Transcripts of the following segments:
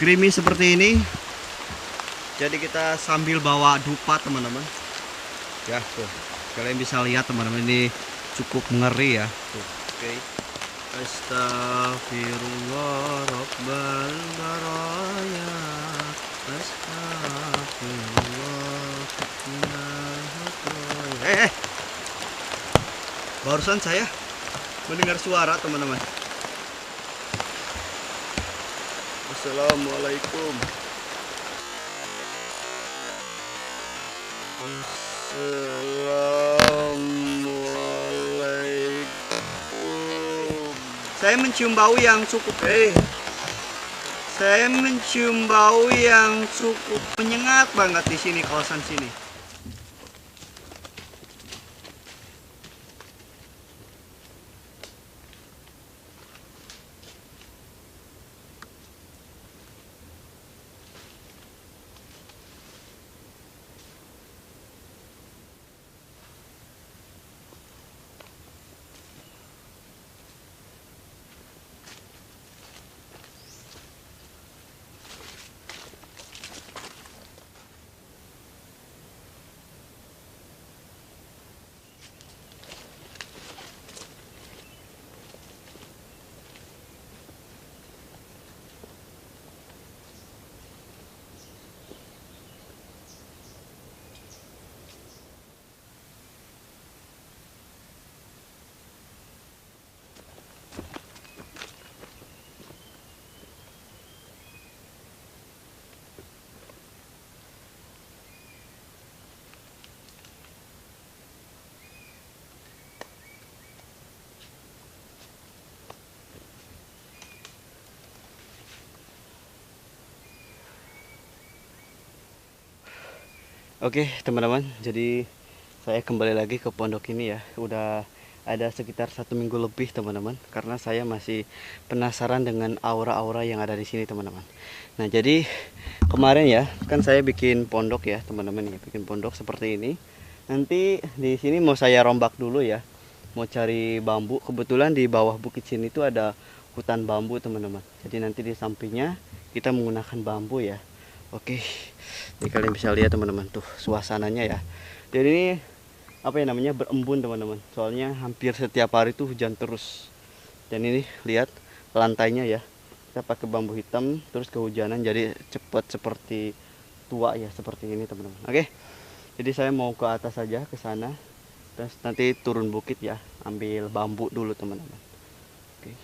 gerimis seperti ini. Jadi kita sambil bawa dupa teman-teman. Ya tuh, kalian bisa lihat teman-teman, ini cukup ngeri ya. Tuh, oke. Astagfirullah Rabbal baraya. Astagfirullah. Barusan saya mendengar suara teman-teman. Assalamualaikum. Assalamualaikum. Saya mencium bau yang cukup Saya mencium bau yang cukup menyengat banget di sini, kawasan sini. Oke teman-teman, jadi saya kembali lagi ke pondok ini ya. Udah ada sekitar 1 minggu lebih teman-teman, karena saya masih penasaran dengan aura-aura yang ada di sini teman-teman. Nah jadi kemarin ya, kan saya bikin pondok ya teman-teman, ya bikin pondok seperti ini. Nanti di sini mau saya rombak dulu ya, mau cari bambu. Kebetulan di bawah bukit sini tuh ada hutan bambu teman-teman. Jadi nanti di sampingnya kita menggunakan bambu ya. Oke, ini kalian bisa lihat teman-teman tuh suasananya ya. Jadi ini apa ya namanya, berembun teman-teman. Soalnya hampir setiap hari tuh hujan terus. Dan ini lihat lantainya ya. Kita pakai bambu hitam terus kehujanan, jadi cepat seperti tua ya, seperti ini teman-teman. Oke. Jadi saya mau ke atas saja, ke sana. Terus nanti turun bukit ya, ambil bambu dulu teman-teman. Oke.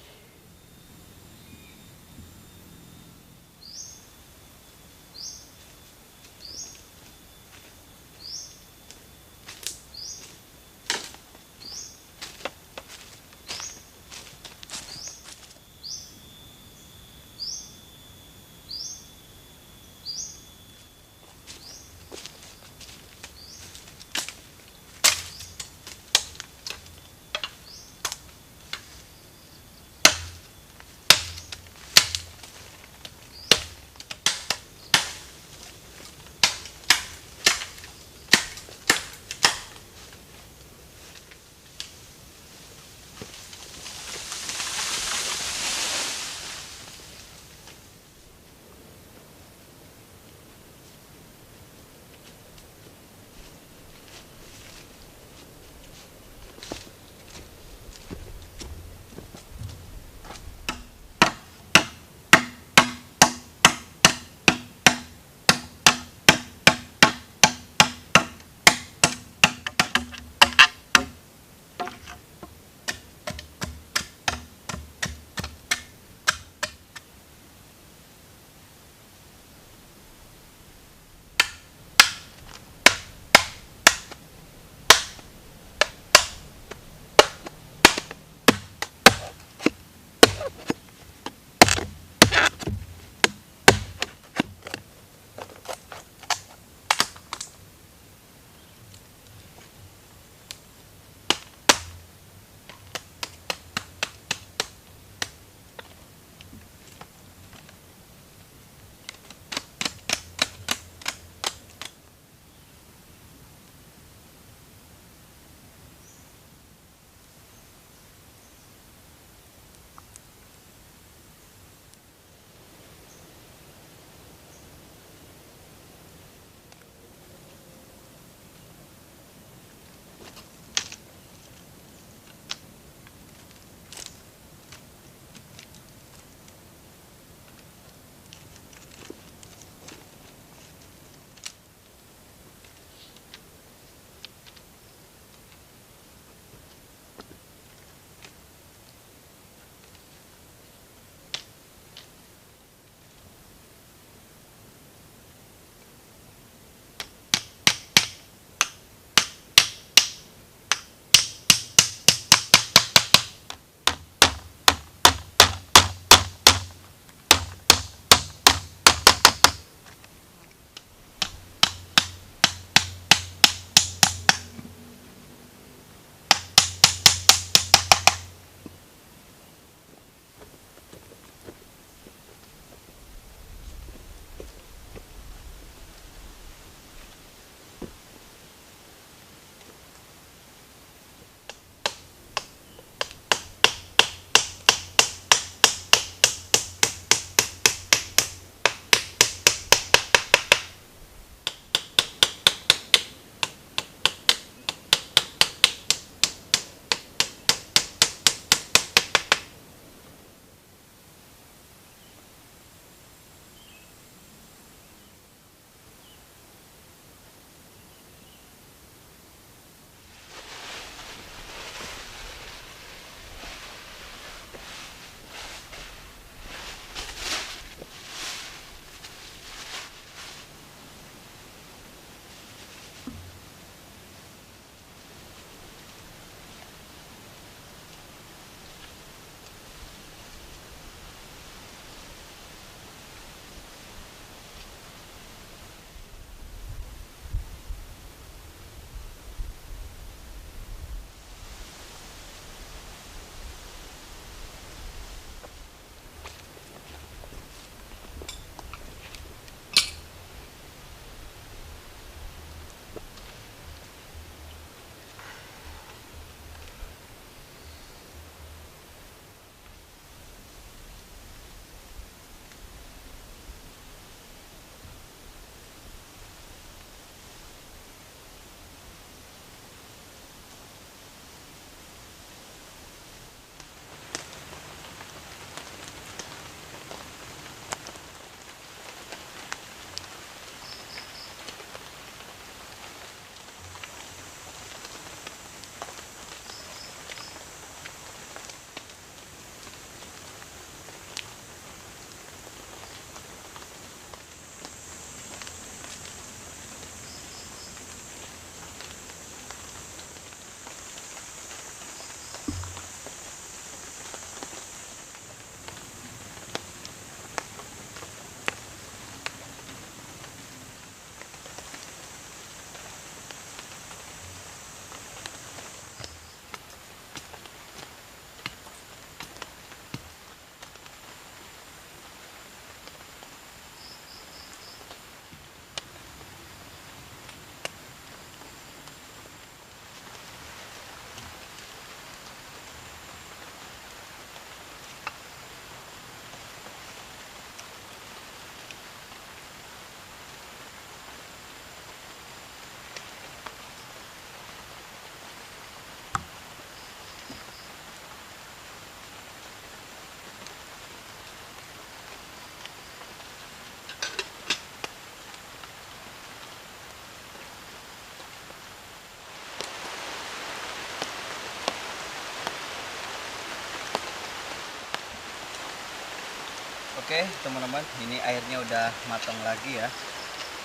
Oke teman-teman, ini airnya udah matang lagi ya.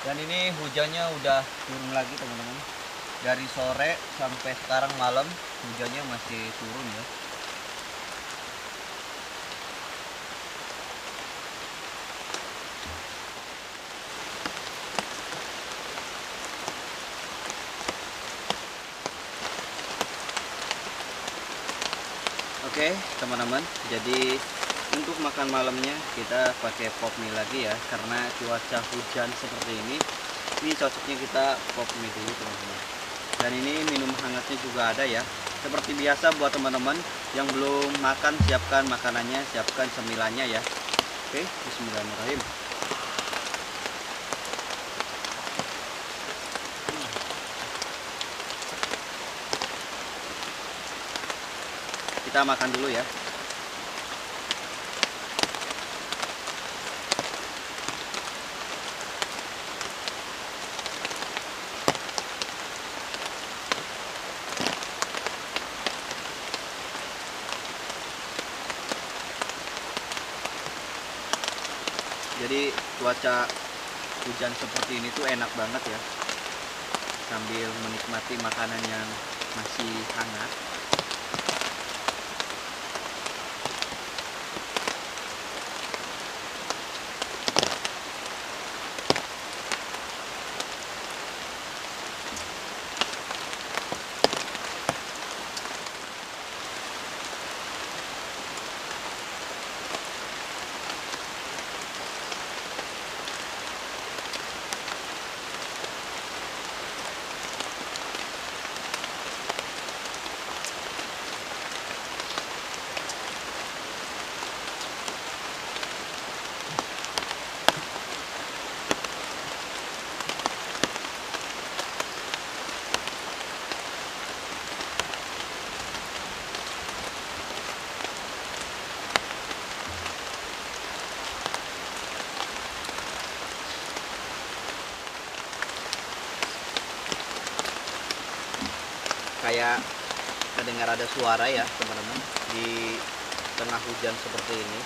Dan ini hujannya udah turun lagi teman-teman. Dari sore sampai sekarang malam hujannya masih turun ya. Oke teman-teman, jadi untuk makan malamnya kita pakai pop mie lagi ya, karena cuaca hujan seperti ini cocoknya kita pop mie dulu teman-teman. Dan ini minum hangatnya juga ada ya. Seperti biasa buat teman-teman yang belum makan, siapkan makanannya, siapkan cemilannya ya. Oke, bismillahirrahmanirrahim. Kita makan dulu ya. Jadi cuaca hujan seperti ini tuh enak banget ya, sambil menikmati makanan yang masih hangat. Kayak kedengar ada suara ya teman-teman di tengah hujan seperti ini.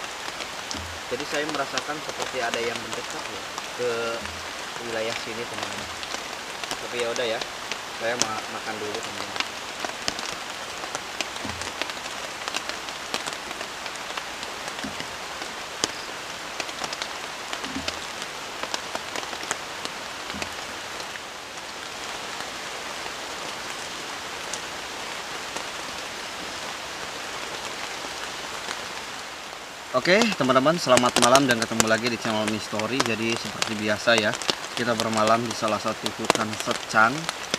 Jadi saya merasakan seperti ada yang mendekat ya ke wilayah sini teman-teman. Tapi ya udah ya, saya makan dulu teman-teman. Oke teman-teman, selamat malam dan ketemu lagi di channel Mistory. Jadi seperti biasa ya, kita bermalam di salah satu hutan secang.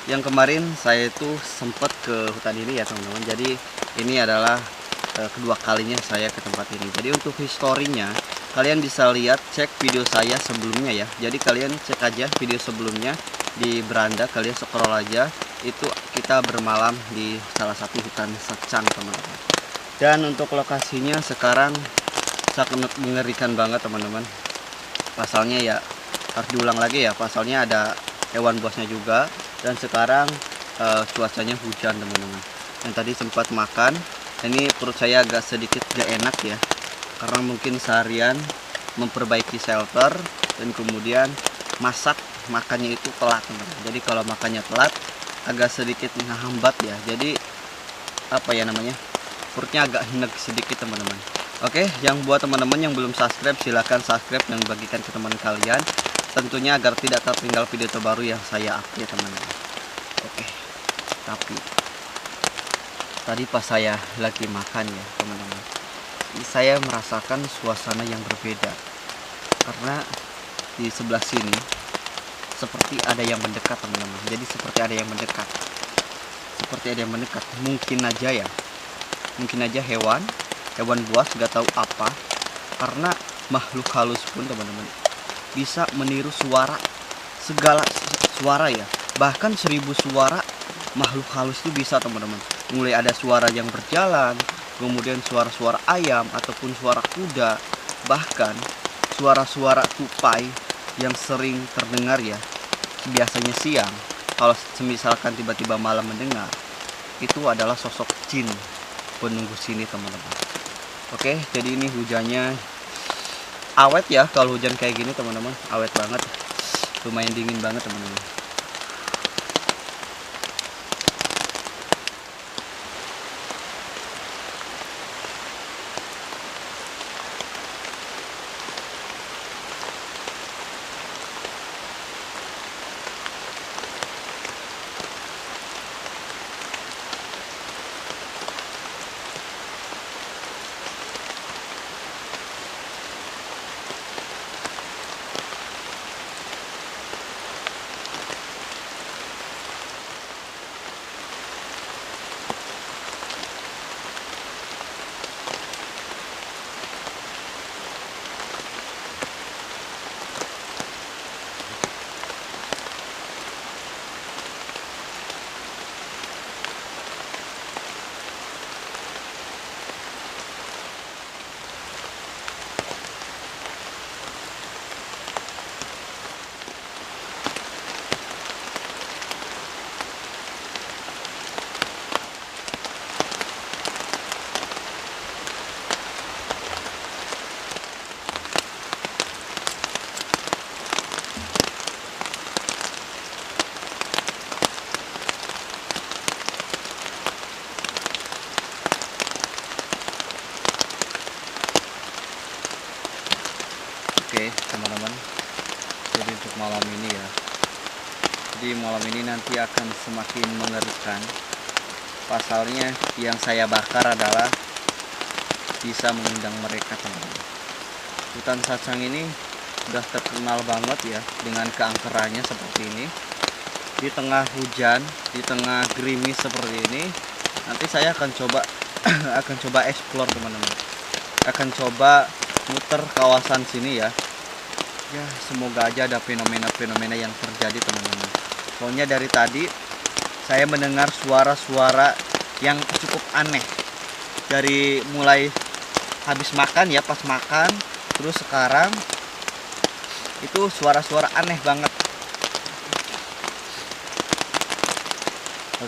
Yang kemarin saya itu sempat ke hutan ini ya teman-teman. Jadi ini adalah kedua kalinya saya ke tempat ini. Jadi untuk historinya kalian bisa lihat, cek video saya sebelumnya ya. Jadi kalian cek aja video sebelumnya di beranda, kalian scroll aja. Itu kita bermalam di salah satu hutan secang teman-teman. Dan untuk lokasinya sekarang sangat mengerikan banget teman-teman. Pasalnya ya harus diulang lagi ya, pasalnya ada hewan buasnya juga. Dan sekarang cuacanya hujan teman-teman. Yang tadi sempat makan, ini perut saya agak sedikit gak enak ya, karena mungkin seharian memperbaiki shelter dan kemudian masak, makannya itu telat teman-teman. Jadi kalau makannya telat agak sedikit menghambat ya, jadi apa ya namanya, perutnya agak enek sedikit teman-teman. Oke, yang buat teman-teman yang belum subscribe, silahkan subscribe dan bagikan ke teman kalian, tentunya agar tidak tertinggal video terbaru yang saya update teman-teman. Oke, tapi tadi pas saya lagi makan ya teman-teman, saya merasakan suasana yang berbeda, karena di sebelah sini seperti ada yang mendekat teman-teman. Jadi seperti ada yang mendekat, mungkin aja ya, mungkin aja hewan buas, gak tahu apa, karena makhluk halus pun teman-teman bisa meniru suara, segala suara ya, bahkan 1000 suara makhluk halus itu bisa teman-teman. Mulai ada suara yang berjalan, kemudian suara-suara ayam ataupun suara kuda, bahkan suara-suara tupai yang sering terdengar ya, biasanya siang. Kalau misalkan tiba-tiba malam mendengar, itu adalah sosok jin penunggu sini teman-teman. Oke, jadi ini hujannya awet ya kalau hujan kayak gini teman-teman, awet banget, lumayan dingin banget teman-teman. Oke teman-teman, jadi untuk malam ini ya, jadi malam ini nanti akan semakin mengerikan. Pasalnya yang saya bakar adalah bisa mengundang mereka teman-teman. Hutan Sancang ini udah terkenal banget ya dengan keangkerannya seperti ini. Di tengah hujan, di tengah gerimis seperti ini, nanti saya akan coba akan coba explore teman-teman, akan coba muter kawasan sini ya. Ya semoga aja ada fenomena-fenomena yang terjadi teman-teman. Soalnya dari tadi saya mendengar suara-suara yang cukup aneh. Dari mulai habis makan ya, pas makan, terus sekarang itu suara-suara aneh banget.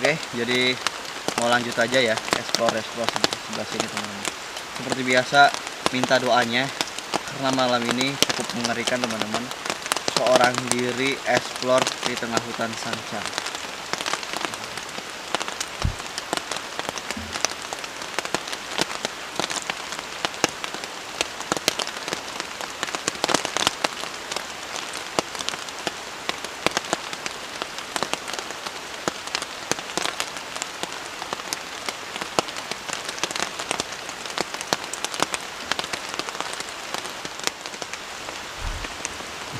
Oke, jadi mau lanjut aja ya, explore sebelah sini teman-teman. Seperti biasa, minta doanya karena malam ini cukup mengerikan teman-teman. Seorang diri explore di tengah hutan Sancang.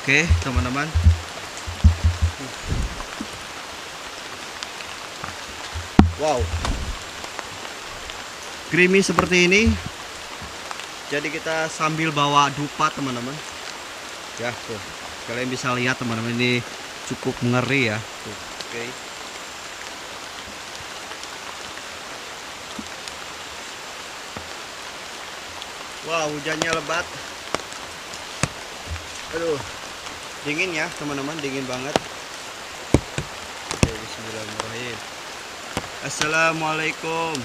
Oke teman-teman, wow, gerimis seperti ini. Jadi kita sambil bawa dupa teman-teman. Ya tuh, kalian bisa lihat teman-teman, ini cukup ngeri ya. Tuh, oke. Wow, hujannya lebat. Aduh, dingin ya teman-teman, dingin banget. Oke, bismillahirrahmanirrahim. Assalamualaikum.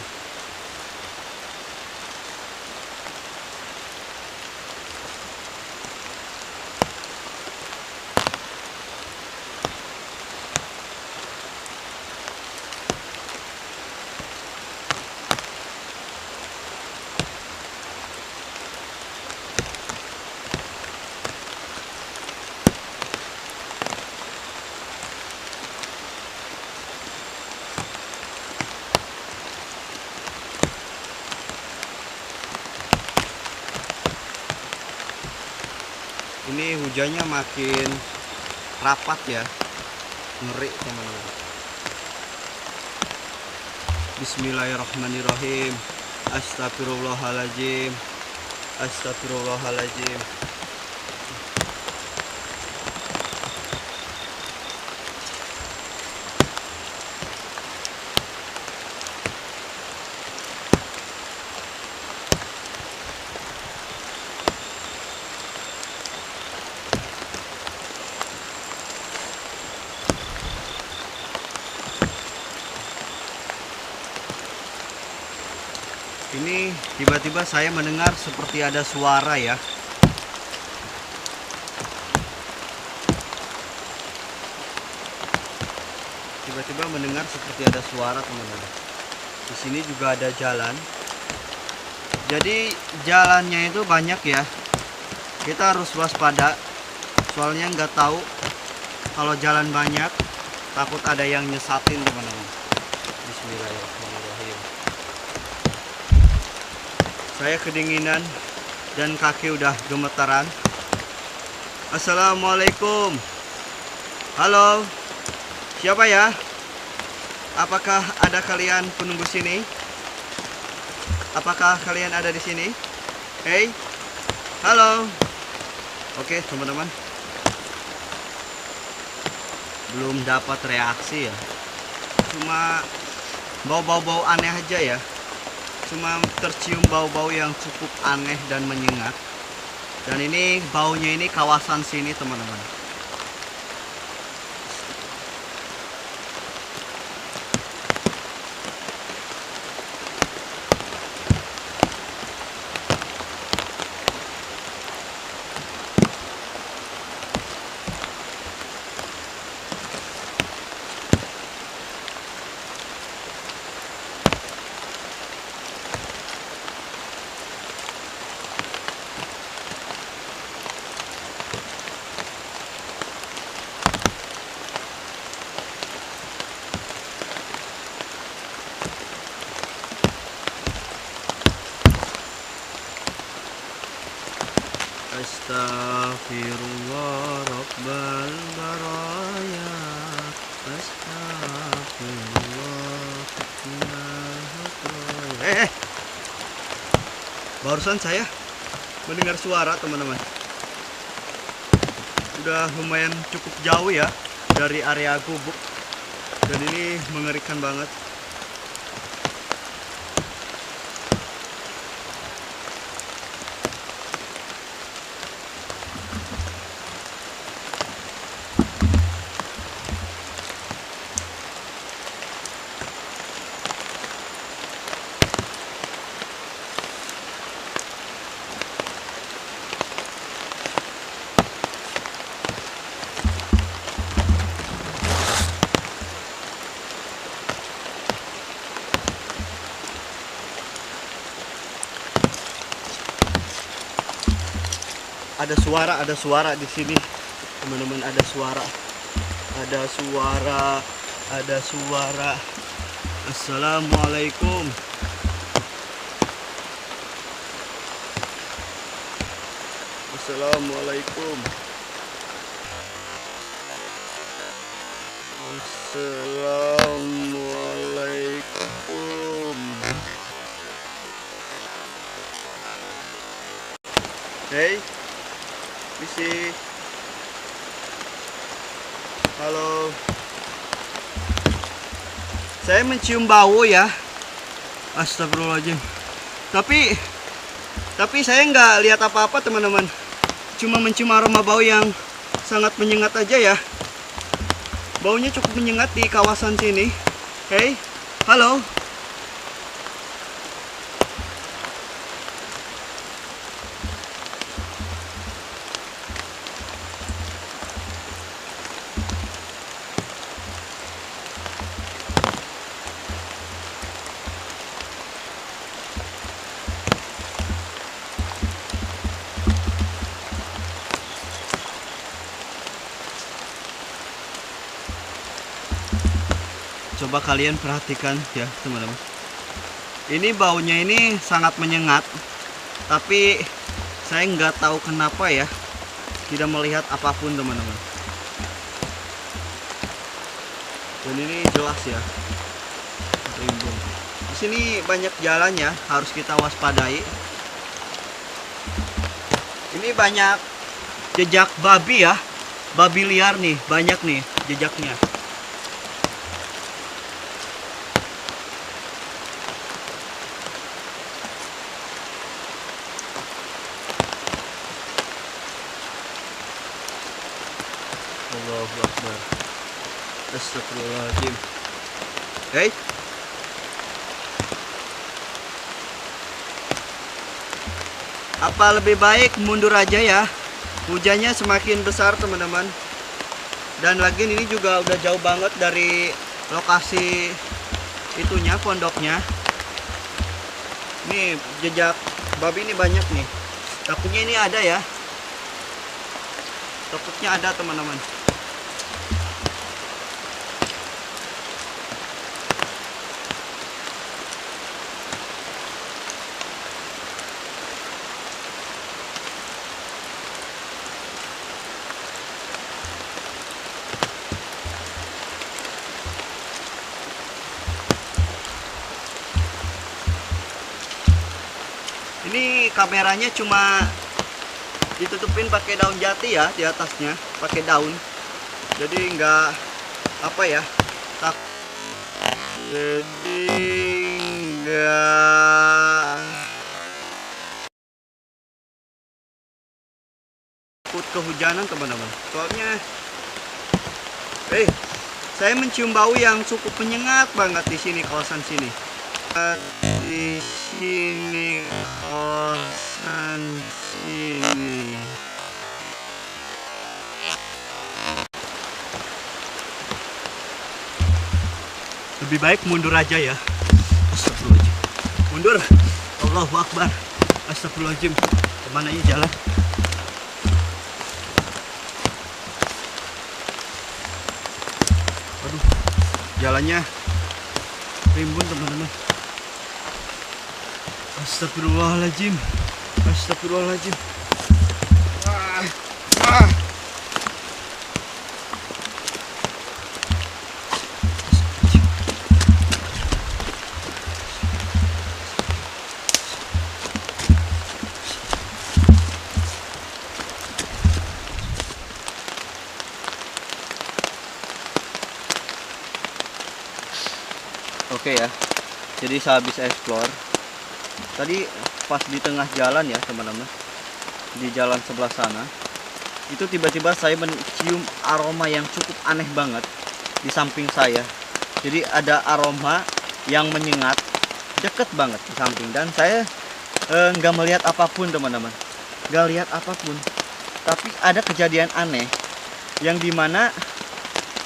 Ini hujannya makin rapat ya, ngeri teman-teman. Bismillahirrahmanirrahim. Astagfirullahaladzim. Astagfirullahaladzim. Ini tiba-tiba saya mendengar seperti ada suara ya. tiba-tiba mendengar seperti ada suara teman-teman. Di sini juga ada jalan. Jadi jalannya itu banyak ya. Kita harus waspada. Soalnya nggak tahu kalau jalan banyak, takut ada yang nyesatin teman-teman. Bismillahirrahmanirrahim. Saya kedinginan dan kaki udah gemetaran. Assalamualaikum. Halo. Siapa ya? Apakah ada kalian penunggu sini? Apakah kalian ada di sini? Hey. Halo. Oke, teman-teman. Belum dapat reaksi ya. Cuma bau-bau aneh aja ya. Cuma tercium bau-bau yang cukup aneh dan menyengat. Dan ini baunya ini kawasan sini teman-teman. Astaghfirullah Rabbal baraya. Astaghfirullah. Barusan saya mendengar suara teman-teman. Udah lumayan cukup jauh ya dari area gubuk. Dan ini mengerikan banget. Ada suara di sini, teman-teman. Ada suara. Assalamualaikum. Assalamualaikum. Hey, misi. Halo. Saya mencium bau ya. Astagfirullahaladzim. Tapi saya nggak lihat apa-apa teman-teman. Cuma mencium aroma bau yang sangat menyengat aja ya. Baunya cukup menyengat di kawasan sini. Hey, halo. Coba kalian perhatikan ya teman-teman. Ini baunya ini sangat menyengat. Tapi saya nggak tahu kenapa ya. Tidak melihat apapun teman-teman. Dan ini jelas ya. Rimbun. Di sini banyak jalan ya. Harus kita waspadai. Ini banyak jejak babi ya. Babi liar nih. Banyak nih jejaknya. Allahu Akbar. Astagfirullahaladzim. Oke. Apa lebih baik mundur aja ya? Hujannya semakin besar teman-teman. Dan lagi ini juga udah jauh banget dari lokasi itunya, pondoknya. Nih jejak babi ini banyak nih. Takutnya ini ada ya. Takutnya ada teman-teman. Ini kameranya cuma ditutupin pakai daun jati ya, di atasnya pakai daun, jadi nggak apa ya, jadi nggak takut kehujanan teman-teman. Soalnya saya mencium bau yang cukup menyengat banget di sini, kawasan sini. Di sini, kawasan sini. Lebih baik mundur aja ya. Astagfirullahaladzim. Mundur. Allahu Akbar. Astagfirullahaladzim. Kemana ini jalan? Aduh, jalannya rimbun teman-teman. Astagfirullahaladzim. Astagfirullahaladzim. Oke ya, jadi sehabis explore tadi pas di tengah jalan ya teman-teman, di jalan sebelah sana, itu tiba-tiba saya mencium aroma yang cukup aneh banget di samping saya. Jadi ada aroma yang menyengat deket banget di samping, dan saya nggak melihat apapun teman-teman, nggak lihat apapun. Tapi ada kejadian aneh yang dimana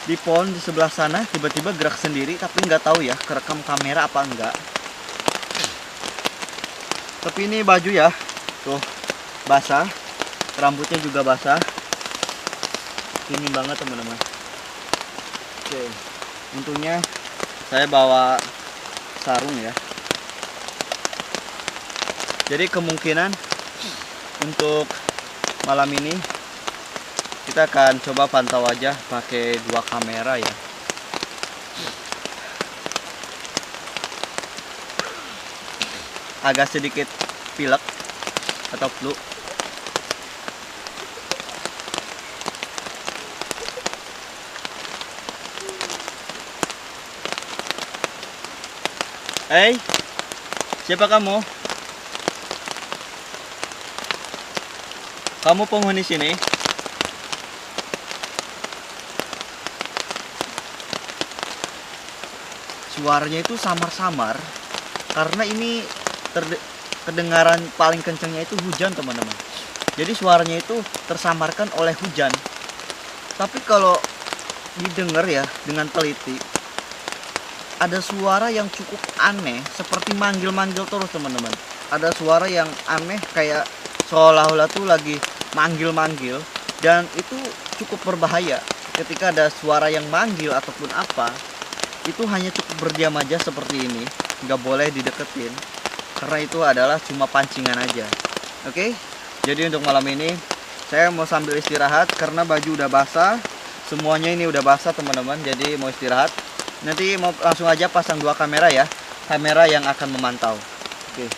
di pohon di sebelah sana tiba-tiba gerak sendiri, tapi nggak tahu ya kerekam kamera apa enggak. Tapi ini baju ya, tuh basah, rambutnya juga basah, dingin banget teman-teman. Oke, untungnya saya bawa sarung ya. Jadi kemungkinan untuk malam ini kita akan coba pantau aja pakai 2 kamera ya. Agak sedikit pilek atau flu. Hey, siapa kamu? Kamu penghuni sini? Suaranya itu samar-samar karena ini kedengaran paling kencangnya itu hujan teman-teman. Jadi suaranya itu tersamarkan oleh hujan. Tapi kalau didengar ya dengan teliti, ada suara yang cukup aneh, seperti manggil-manggil terus teman-teman. Ada suara yang aneh kayak seolah-olah tuh lagi manggil-manggil, dan itu cukup berbahaya. Ketika ada suara yang manggil ataupun apa, itu hanya cukup berdiam aja seperti ini, nggak boleh dideketin, karena itu adalah cuma pancingan aja. Oke, jadi untuk malam ini saya mau sambil istirahat karena baju udah basah, semuanya ini udah basah teman-teman. Jadi mau istirahat, nanti mau langsung aja pasang 2 kamera ya, kamera yang akan memantau. Oke.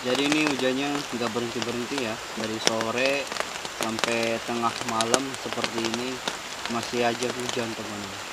Jadi ini hujannya nggak berhenti-berhenti ya, dari sore sampai tengah malam seperti ini masih aja hujan teman-teman.